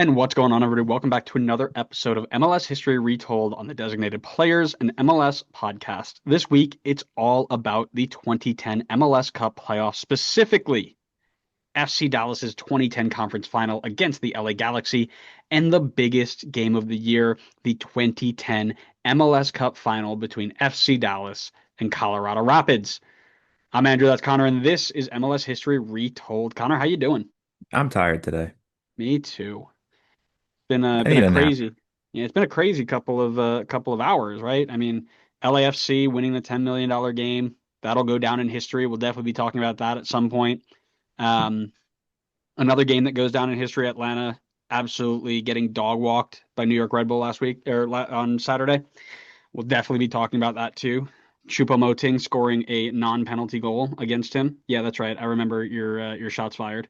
And what's going on, everybody? Welcome back to another episode of MLS History Retold on the Designated Players and MLS podcast. This week, it's all about the 2010 MLS Cup playoffs, specifically FC Dallas's 2010 conference final against the LA Galaxy, and the biggest game of the year, the 2010 MLS Cup final between FC Dallas and Colorado Rapids. I'm Andrew, that's Connor, and this is MLS History Retold. Connor, how you doing? I'm tired today. Me too. Been I a need a nap. crazy, yeah, it's been a crazy couple of hours, right? I mean, LAFC winning the $10 million game, that'll go down in history. We'll definitely be talking about that at some point. Um, Another game that goes down in history, Atlanta absolutely getting dog walked by New York Red Bull last week or on Saturday. We'll definitely be talking about that too. Choupo-Moting scoring a non-penalty goal against him. Yeah, that's right. I remember your shots fired.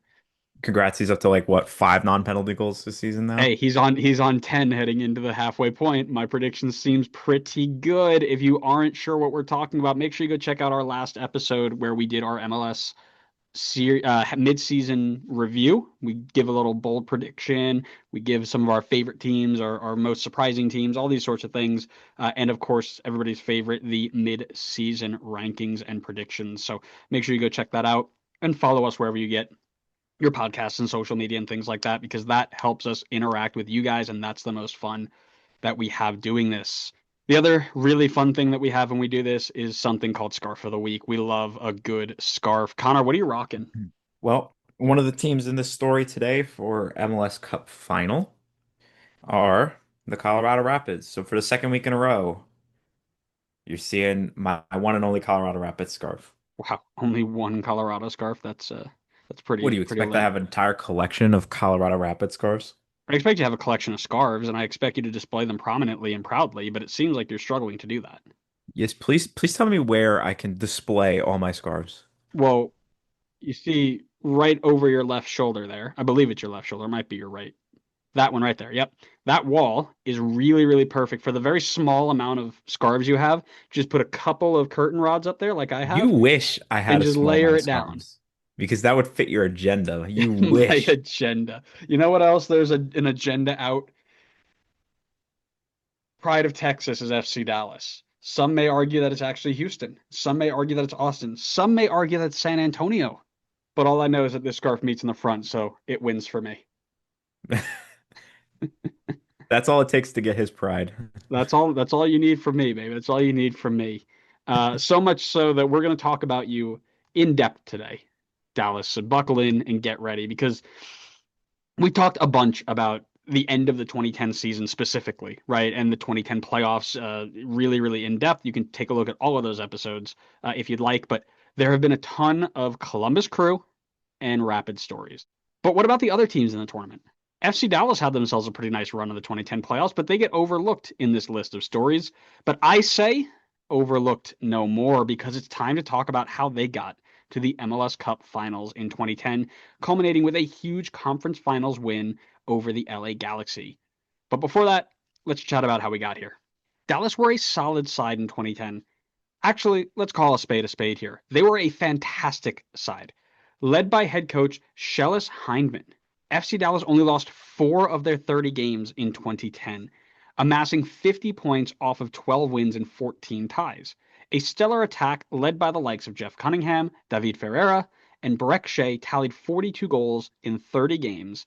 Congrats, he's up to like what, five non-penalty goals this season now? Hey, he's on 10 heading into the halfway point. My prediction seems pretty good. If you aren't sure what we're talking about, make sure you go check out our last episode where we did our MLS mid-season review. We give a little bold prediction. We give some of our favorite teams, our most surprising teams, all these sorts of things. And of course, everybody's favorite, the mid-season rankings and predictions. So make sure you go check that out and follow us wherever you get your podcasts and social media and things like that, because that helps us interact with you guys, and that's the most fun that we have doing this. The other really fun thing that we have when we do this is something called Scarf of the Week. We love a good scarf. Connor, what are you rocking? Well, one of the teams in this story today for MLS Cup Final are the Colorado Rapids. So for the second week in a row, you're seeing my one and only Colorado Rapids scarf. Wow, only one Colorado scarf. That's What do you pretty expect to lit. have an entire collection of Colorado Rapids scarves? I expect you to have a collection of scarves, and I expect you to display them prominently and proudly, but it seems like you're struggling to do that. Yes, please tell me where I can display all my scarves. Well, you see right over your left shoulder there. I believe it's your left shoulder. It might be your right. That one right there. Yep. That wall is really, really perfect for the very small amount of scarves you have. Just put a couple of curtain rods up there, like I You have, wish I and had a just small layer amount of it down. scarves because that would fit your agenda. You My wish. agenda. You know what else? An agenda out. Pride of Texas is FC Dallas. Some may argue that it's actually Houston. Some may argue that it's Austin. Some may argue that it's San Antonio. But all I know is that this scarf meets in the front, so it wins for me. That's all it takes to get his pride. That's all you need from me, baby. That's all you need from me. So much so that we're going to talk about you in depth today, Dallas. So buckle in and get ready, because we talked a bunch about the end of the 2010 season specifically, right? And the 2010 playoffs, really, really in depth. You can take a look at all of those episodes if you'd like. But there have been a ton of Columbus Crew and Rapid stories. But what about the other teams in the tournament? FC Dallas had themselves a pretty nice run in the 2010 playoffs, but they get overlooked in this list of stories. But I say overlooked no more, because it's time to talk about how they got to the MLS Cup Finals in 2010, culminating with a huge conference finals win over the LA Galaxy. But before that, let's chat about how we got here. Dallas were a solid side in 2010. Actually, let's call a spade here. They were a fantastic side. Led by head coach Shellis Hindman, FC Dallas only lost 4 of their 30 games in 2010, amassing 50 points off of 12 wins and 14 ties. A stellar attack led by the likes of Jeff Cunningham, David Ferreira, and Barek Shea tallied 42 goals in 30 games,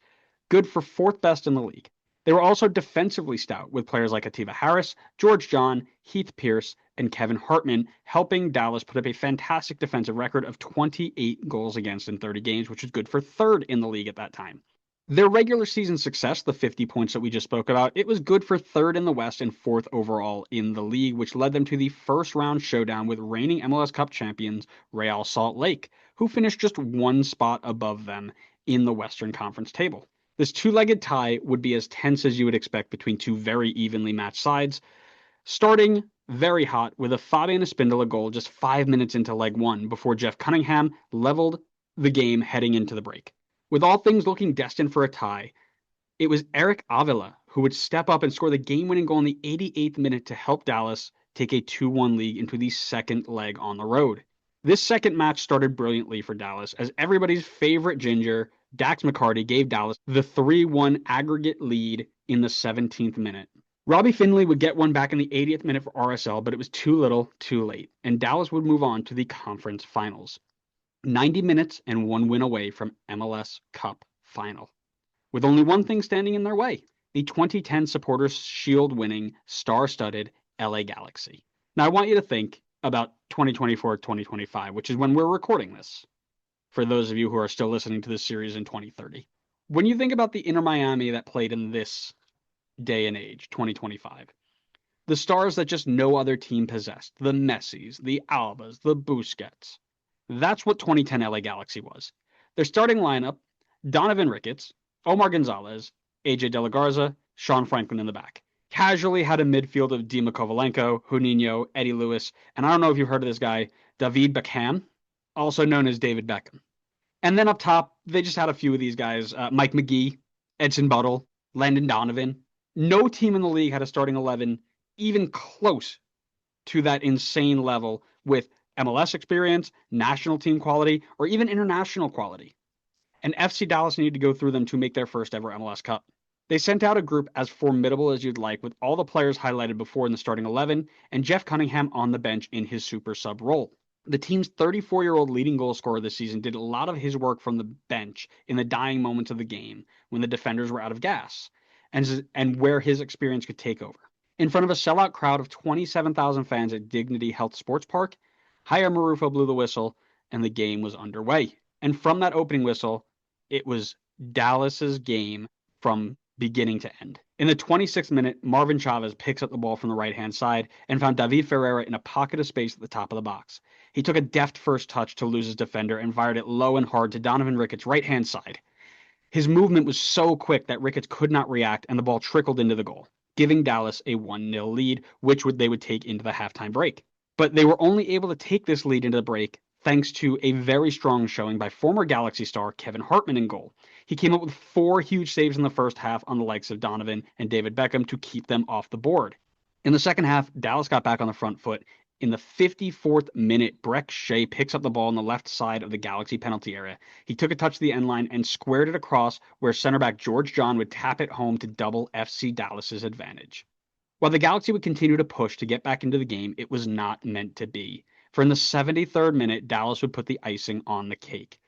good for fourth best in the league. They were also defensively stout, with players like Atiba Harris, George John, Heath Pierce, and Kevin Hartman helping Dallas put up a fantastic defensive record of 28 goals against in 30 games, which is good for third in the league at that time. Their regular season success, the 50 points that we just spoke about, it was good for third in the West and fourth overall in the league, which led them to the first round showdown with reigning MLS Cup champions Real Salt Lake, who finished just one spot above them in the Western Conference table. This two-legged tie would be as tense as you would expect between two very evenly matched sides, starting very hot with a Fabian Espindola goal just 5 minutes into leg one before Jeff Cunningham leveled the game heading into the break. With all things looking destined for a tie, it was Eric Avila who would step up and score the game-winning goal in the 88th minute to help Dallas take a 2-1 lead into the second leg on the road. This second match started brilliantly for Dallas as everybody's favorite ginger, Dax McCarty gave Dallas the 3-1 aggregate lead in the 17th minute. Robbie Finley would get one back in the 80th minute for RSL, but it was too little, too late, and Dallas would move on to the conference finals. 90 minutes and one win away from MLS Cup Final, with only one thing standing in their way: the 2010 Supporters Shield winning, star-studded LA Galaxy. Now, I want you to think about 2024-2025, which is when we're recording this, for those of you who are still listening to this series in 2030. When you think about the Inter Miami that played in this day and age, 2025, the stars that just no other team possessed, the Messis, the Albas, the Busquets, that's what 2010 LA Galaxy was. Their starting lineup: Donovan Ricketts, Omar Gonzalez, AJ De La Garza, Sean Franklin in the back. Casually had a midfield of Dima Kovalenko, Juninho, Eddie Lewis, and I don't know if you've heard of this guy, David Beckham, also known as David Beckham. And then up top, they just had a few of these guys: Mike McGee, Edson Buttle, Landon Donovan. No team in the league had a starting 11 even close to that insane level with MLS experience, national team quality, or even international quality. And FC Dallas needed to go through them to make their first ever MLS Cup. They sent out a group as formidable as you'd like, with all the players highlighted before in the starting 11, and Jeff Cunningham on the bench in his super sub role. The team's 34-year-old leading goal scorer this season did a lot of his work from the bench in the dying moments of the game when the defenders were out of gas, and where his experience could take over. In front of a sellout crowd of 27,000 fans at Dignity Health Sports Park, Jair Marufo blew the whistle, and the game was underway. And from that opening whistle, it was Dallas's game from beginning to end. In the 26th minute, Marvin Chavez picks up the ball from the right-hand side and found David Ferreira in a pocket of space at the top of the box. He took a deft first touch to lose his defender and fired it low and hard to Donovan Ricketts' right-hand side. His movement was so quick that Ricketts could not react, and the ball trickled into the goal, giving Dallas a 1-0 lead, which they would take into the halftime break. But they were only able to take this lead into the break thanks to a very strong showing by former Galaxy star Kevin Hartman in goal. He came up with 4 huge saves in the first half on the likes of Donovan and David Beckham to keep them off the board. In the second half, Dallas got back on the front foot. In the 54th minute, Breck Shea picks up the ball on the left side of the Galaxy penalty area. He took a touch to the end line and squared it across where center back George John would tap it home to double FC Dallas's advantage. While the Galaxy would continue to push to get back into the game, it was not meant to be. For in the 73rd minute, Dallas would put the icing on the cake.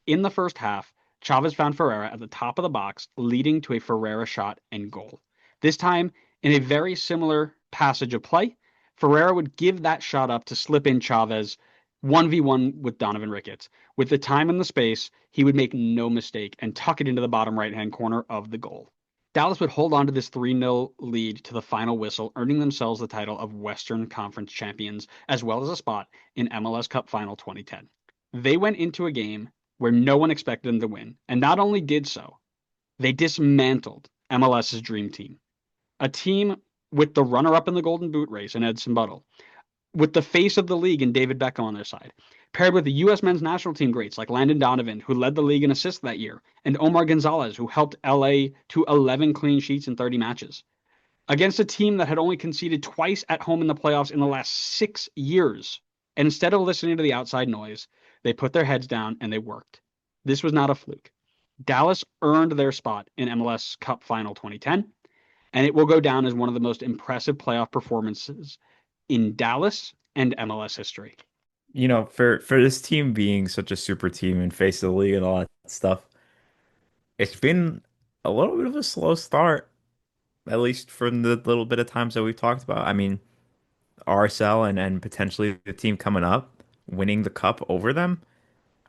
In the first half, Chavez found Ferreira at the top of the box, leading to a Ferreira shot and goal. This time, in a very similar passage of play, Ferreira would give that shot up to slip in Chavez 1v1 with Donovan Ricketts. With the time and the space, he would make no mistake and tuck it into the bottom right-hand corner of the goal. Dallas would hold on to this 3-0 lead to the final whistle, earning themselves the title of Western Conference champions, as well as a spot in MLS Cup Final 2010. They went into a game where no one expected them to win, and not only did so, they dismantled MLS's dream team. A team with the runner-up in the Golden Boot race in Edson Buttle, with the face of the league in David Beckham on their side, paired with the U.S. men's national team greats like Landon Donovan, who led the league in assists that year, and Omar Gonzalez, who helped LA to 11 clean sheets in 30 matches. Against a team that had only conceded twice at home in the playoffs in the last 6 years. And instead of listening to the outside noise, they put their heads down and they worked. This was not a fluke. Dallas earned their spot in MLS Cup Final 2010, and it will go down as one of the most impressive playoff performances in Dallas and MLS history. You know, for this team being such a super team and face of the league and all that stuff, it's been a little bit of a slow start, at least from the little bit of times that we've talked about. I mean, RSL and potentially the team coming up, winning the cup over them.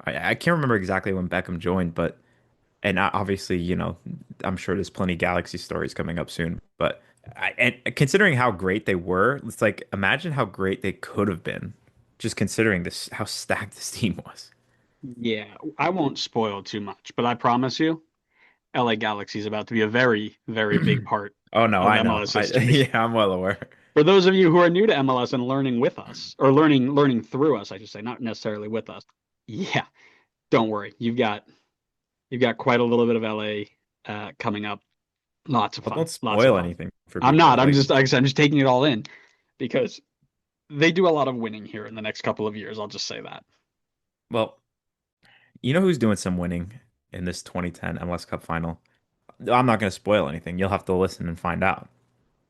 I can't remember exactly when Beckham joined, but and obviously, you know, I'm sure there's plenty of Galaxy stories coming up soon. But and considering how great they were, it's like imagine how great they could have been, just considering this how stacked this team was. Yeah, I won't spoil too much, but I promise you, LA Galaxy is about to be a very, very big part Oh no, of I know. MLS history. Yeah, I'm well aware. For those of you who are new to MLS and learning with us, or learning through us, I should say, not necessarily with us. Yeah, don't worry. You've got quite a little bit of LA coming up. Lots of Well, fun. don't Lots of spoil fun. anything for I'm not. people. I'm Like, just like I said, I'm just taking it all in because they do a lot of winning here in the next couple of years. I'll just say that. well, you know who's doing some winning? in this 2010 MLS Cup final. I'm not going to spoil anything. You'll have to listen and find out,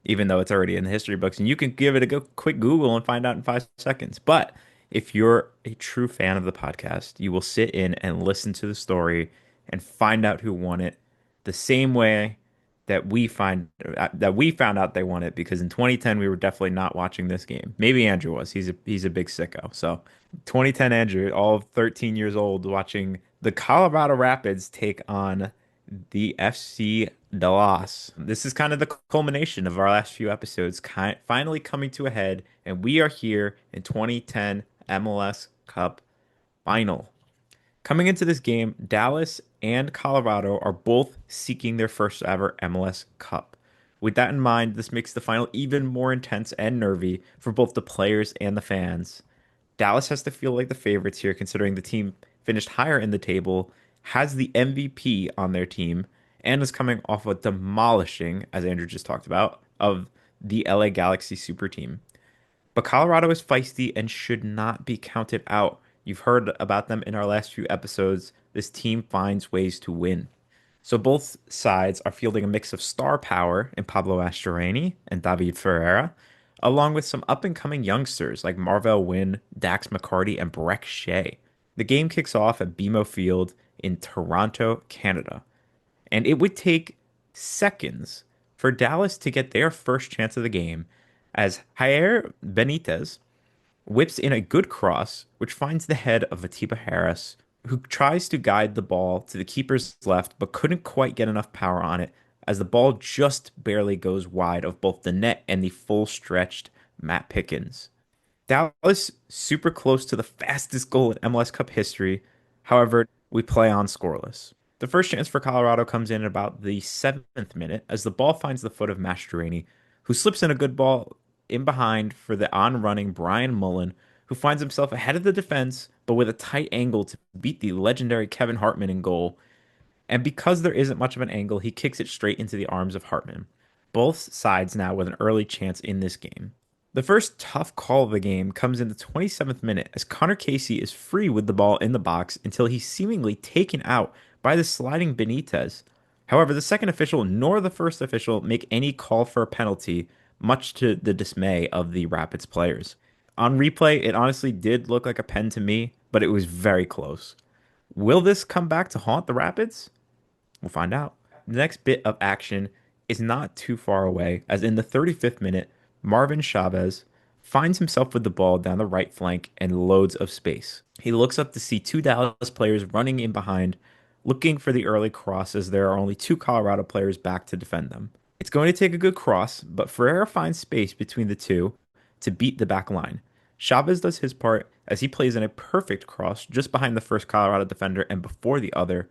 even though it's already in the history books. And you can give it a quick Google and find out in 5 seconds. But if you're a true fan of the podcast, you will sit in and listen to the story and find out who won it the same way that we found out they won it, because in 2010 we were definitely not watching this game. Maybe Andrew was. He's a big sicko. So 2010 Andrew, all 13 years old, watching the Colorado Rapids take on the FC Dallas. This is kind of the culmination of our last few episodes, finally coming to a head, and we are here in 2010 MLS Cup Final. Coming into this game, Dallas and Colorado are both seeking their first ever MLS Cup. With that in mind, this makes the final even more intense and nervy for both the players and the fans. Dallas has to feel like the favorites here, considering the team finished higher in the table, has the MVP on their team, and is coming off a demolishing, as Andrew just talked about, of the LA Galaxy super team. But Colorado is feisty and should not be counted out. You've heard about them in our last few episodes. This team finds ways to win. So both sides are fielding a mix of star power in Pablo Mastroeni and David Ferreira, along with some up-and-coming youngsters like Marvell Wynn, Dax McCarty, and Breck Shea. The game kicks off at BMO Field in Toronto, Canada, and it would take seconds for Dallas to get their first chance of the game as Jair Benitez whips in a good cross, which finds the head of Atiba Harris, who tries to guide the ball to the keeper's left, but couldn't quite get enough power on it, as the ball just barely goes wide of both the net and the full stretched Matt Pickens. Dallas super close to the fastest goal in MLS Cup history. However, we play on scoreless. The first chance for Colorado comes in at about the 7th minute as the ball finds the foot of Mastroeni, who slips in a good ball in behind for the on-running Brian Mullen, who finds himself ahead of the defense, but with a tight angle to beat the legendary Kevin Hartman in goal. And because there isn't much of an angle, he kicks it straight into the arms of Hartman. Both sides now with an early chance in this game. The first tough call of the game comes in the 27th minute as Connor Casey is free with the ball in the box until he's seemingly taken out by the sliding Benitez. However, the second official nor the first official make any call for a penalty, much to the dismay of the Rapids players. On replay, it honestly did look like a pen to me, but it was very close. Will this come back to haunt the Rapids? We'll find out. The next bit of action is not too far away, as in the 35th minute, Marvin Chavez finds himself with the ball down the right flank and loads of space. He looks up to see two Dallas players running in behind, looking for the early cross as there are only two Colorado players back to defend them. It's going to take a good cross, but Ferreira finds space between the two to beat the back line. Chavez does his part as he plays in a perfect cross just behind the first Colorado defender and before the other,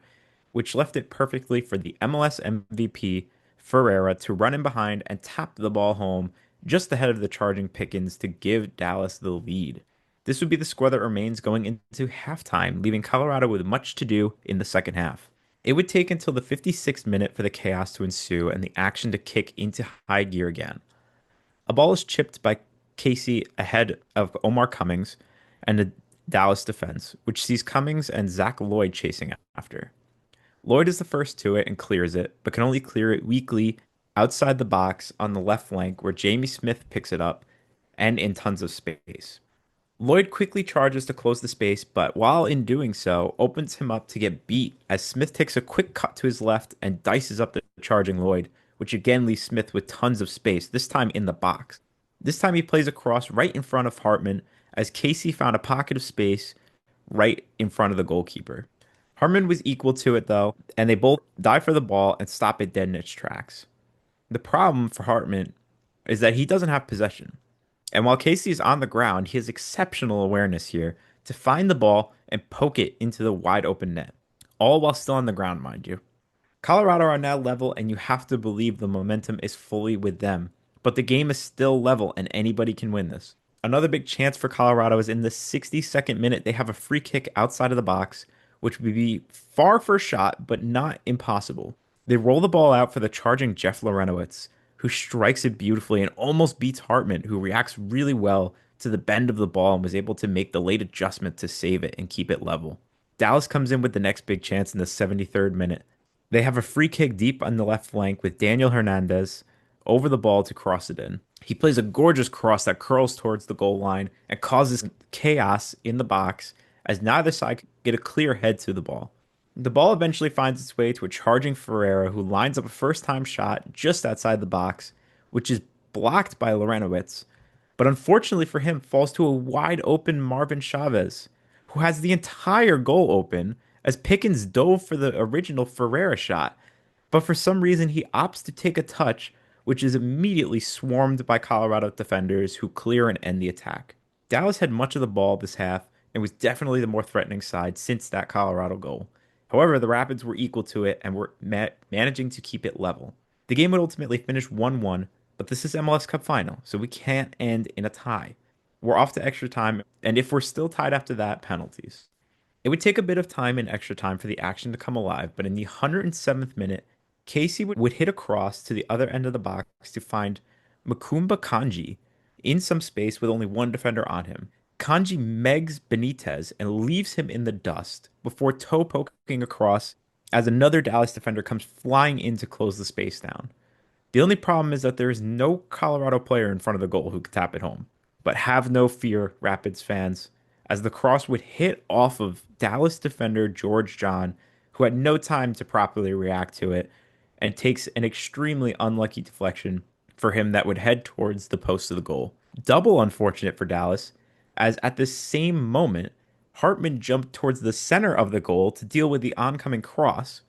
which left it perfectly for the MLS MVP Ferreira to run in behind and tap the ball home just ahead of the charging Pickens to give Dallas the lead. This would be the score that remains going into halftime, leaving Colorado with much to do in the second half. It would take until the 56th minute for the chaos to ensue and the action to kick into high gear again. A ball is chipped by Casey ahead of Omar Cummings and the Dallas defense, which sees Cummings and Zach Lloyd chasing after. Lloyd is the first to it and clears it, but can only clear it weakly outside the box on the left flank where Jamie Smith picks it up and in tons of space. Lloyd quickly charges to close the space, but while in doing so, opens him up to get beat as Smith takes a quick cut to his left and dices up the charging Lloyd, which again leaves Smith with tons of space, this time in the box. This time he plays a cross right in front of Hartman as Casey found a pocket of space right in front of the goalkeeper. Hartman was equal to it though, and they both dive for the ball and stop it dead in its tracks. The problem for Hartman is that he doesn't have possession. And while Casey is on the ground, he has exceptional awareness here to find the ball and poke it into the wide open net. All while still on the ground, mind you. Colorado are now level, and you have to believe the momentum is fully with them. But the game is still level, and anybody can win this. Another big chance for Colorado is in the 62nd minute. They have a free kick outside of the box, which would be far for a shot, but not impossible. They roll the ball out for the charging Jeff Lorenowitz, who strikes it beautifully and almost beats Hartman, who reacts really well to the bend of the ball and was able to make the late adjustment to save it and keep it level. Dallas comes in with the next big chance in the 73rd minute. They have a free kick deep on the left flank with Daniel Hernandez over the ball to cross it in. He plays a gorgeous cross that curls towards the goal line and causes chaos in the box as neither side can get a clear head to the ball. The ball eventually finds its way to a charging Ferreira who lines up a first time shot just outside the box, which is blocked by Lorenowitz, but unfortunately for him, falls to a wide open Marvin Chavez, who has the entire goal open as Pickens dove for the original Ferreira shot. But for some reason, he opts to take a touch, which is immediately swarmed by Colorado defenders who clear and end the attack. Dallas had much of the ball this half and was definitely the more threatening side since that Colorado goal. However, the Rapids were equal to it and were managing to keep it level. The game would ultimately finish 1-1, but this is MLS Cup Final, so we can't end in a tie. We're off to extra time, and if we're still tied after that, penalties. It would take a bit of time in extra time for the action to come alive, but in the 107th minute, Casey would hit a cross to the other end of the box to find Makumba Kanji in some space with only one defender on him. Kanji megs Benitez and leaves him in the dust before toe poking across as another Dallas defender comes flying in to close the space down. The only problem is that there is no Colorado player in front of the goal who could tap it home. But have no fear, Rapids fans, as the cross would hit off of Dallas defender George John, who had no time to properly react to it, and takes an extremely unlucky deflection for him that would head towards the post of the goal. Double unfortunate for Dallas, as at the same moment, Hartman jumped towards the center of the goal to deal with the oncoming cross,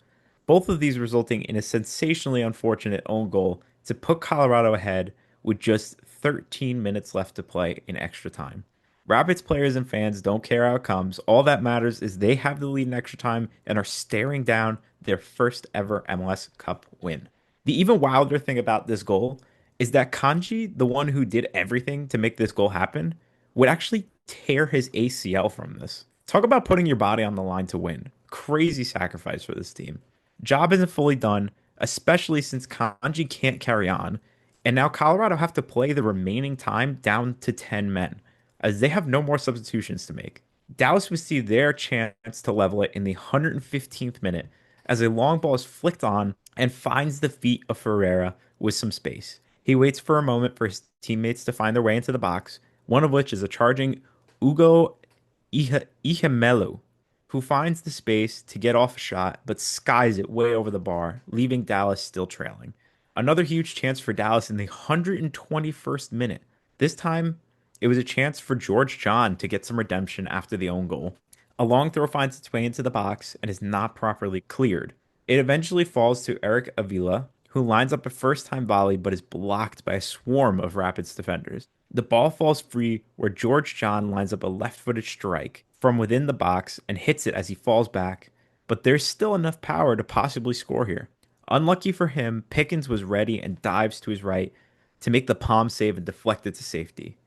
both of these resulting in a sensationally unfortunate own goal to put Colorado ahead with just 13 minutes left to play in extra time. Rapids players and fans don't care how it comes. All that matters is they have the lead in extra time and are staring down their first ever MLS Cup win. The even wilder thing about this goal is that Kanji, the one who did everything to make this goal happen, would actually tear his ACL from this. Talk about putting your body on the line to win. Crazy sacrifice for this team. Job isn't fully done, especially since Kanji can't carry on, and now Colorado have to play the remaining time down to 10 men, as they have no more substitutions to make. Dallas would see their chance to level it in the 115th minute as a long ball is flicked on and finds the feet of Ferreira with some space. He waits for a moment for his teammates to find their way into the box, one of which is a charging Ugo Ihemelu, who finds the space to get off a shot but skies it way over the bar, leaving Dallas still trailing. Another huge chance for Dallas in the 121st minute. This time, it was a chance for George John to get some redemption after the own goal. A long throw finds its way into the box and is not properly cleared. It eventually falls to Eric Avila, who lines up a first time volley but is blocked by a swarm of Rapids defenders. The ball falls free where George John lines up a left footed strike from within the box and hits it as he falls back, but there's still enough power to possibly score here. Unlucky for him, Pickens was ready and dives to his right to make the palm save and deflect it to safety.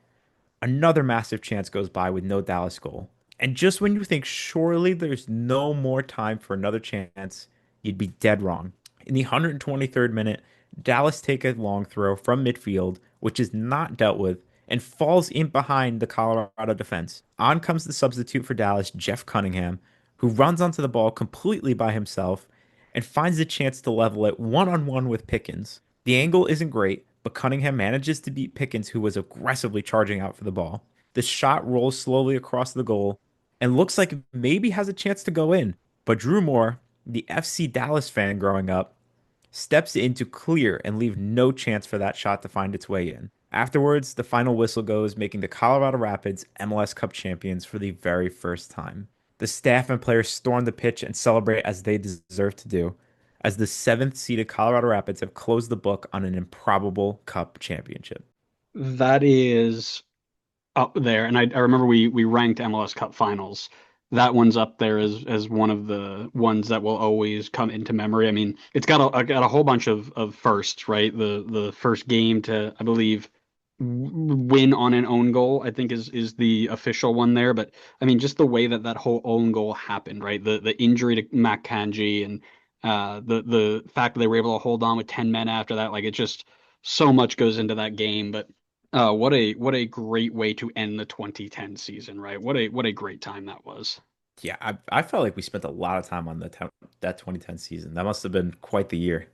Another massive chance goes by with no Dallas goal. And just when you think surely there's no more time for another chance, you'd be dead wrong. In the 123rd minute, Dallas take a long throw from midfield, which is not dealt with, and falls in behind the Colorado defense. On comes the substitute for Dallas, Jeff Cunningham, who runs onto the ball completely by himself and finds a chance to level it one-on-one with Pickens. The angle isn't great, but Cunningham manages to beat Pickens, who was aggressively charging out for the ball. The shot rolls slowly across the goal and looks like it maybe has a chance to go in, but Drew Moore, the FC Dallas fan growing up, steps in to clear and leave no chance for that shot to find its way in. Afterwards, the final whistle goes, making the Colorado Rapids MLS Cup champions for the very first time. The staff and players storm the pitch and celebrate as they deserve to do, as the seventh seeded Colorado Rapids have closed the book on an improbable Cup championship. That is up there, and I remember we ranked MLS Cup Finals. That one's up there as one of the ones that will always come into memory. I mean, it's got a whole bunch of firsts, right? The first game to, I believe, win on an own goal, I think is the official one there. But I mean, just the way that whole own goal happened, right? The injury to Matt Kanji and the fact that they were able to hold on with 10 men after that, like it just so much goes into that game. But what a great way to end the 2010 season, right? What a great time that was. Yeah, I felt like we spent a lot of time on that 2010 season. That must have been quite the year.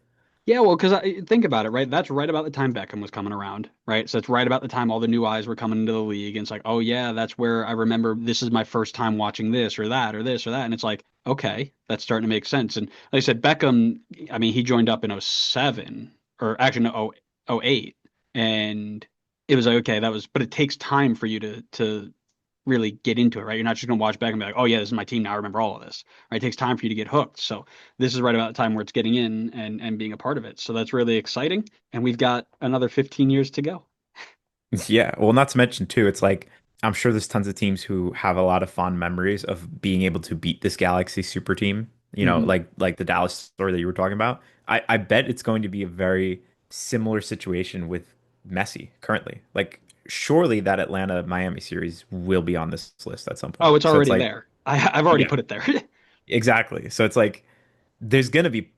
Yeah, well, because think about it, right? That's right about the time Beckham was coming around, right? So it's right about the time all the new eyes were coming into the league. And it's like, oh, yeah, that's where I remember this is my first time watching this or that or this or that. And it's like, okay, that's starting to make sense. And like I said, Beckham, I mean, he joined up in '07 or actually, no, '08. And it was like, okay, that was, but it takes time for you to really get into it, right? You're not just going to watch back and be like, oh, yeah, this is my team now. I remember all of this, right? It takes time for you to get hooked. So this is right about the time where it's getting in and being a part of it. So that's really exciting. And we've got another 15 years to go. Yeah, well, not to mention too, it's like I'm sure there's tons of teams who have a lot of fond memories of being able to beat this Galaxy super team. Hmm. Like the Dallas story that you were talking about. I bet it's going to be a very similar situation with Messi currently. Like surely that Atlanta Miami series will be on this list at some Oh, point. it's So it's already like, there. I've already yeah, put it there. exactly. So it's like there's gonna be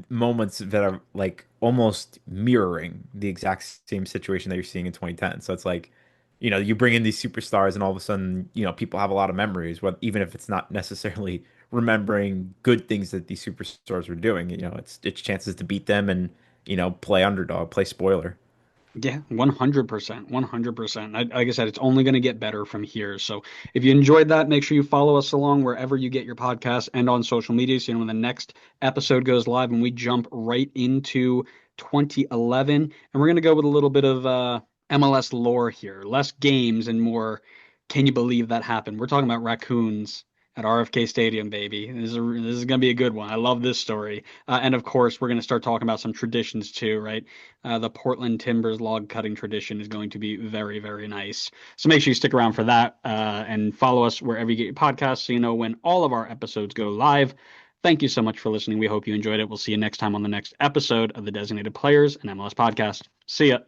moments that are like almost mirroring the exact same situation that you're seeing in 2010. So it's like, you bring in these superstars and all of a sudden, people have a lot of memories, what even if it's not necessarily remembering good things that these superstars were doing, it's chances to beat them and, play underdog, play spoiler. Yeah, 100%. 100%. Like I said, it's only going to get better from here. So if you enjoyed that, make sure you follow us along wherever you get your podcasts and on social media. So, when the next episode goes live and we jump right into 2011, and we're going to go with a little bit of MLS lore here, less games and more. Can you believe that happened? We're talking about raccoons at RFK Stadium, baby. This is going to be a good one. I love this story. And of course, we're going to start talking about some traditions too, right? The Portland Timbers log cutting tradition is going to be very, very nice. So make sure you stick around for that and follow us wherever you get your podcasts so you know when all of our episodes go live. Thank you so much for listening. We hope you enjoyed it. We'll see you next time on the next episode of the Designated Players and MLS Podcast. See ya.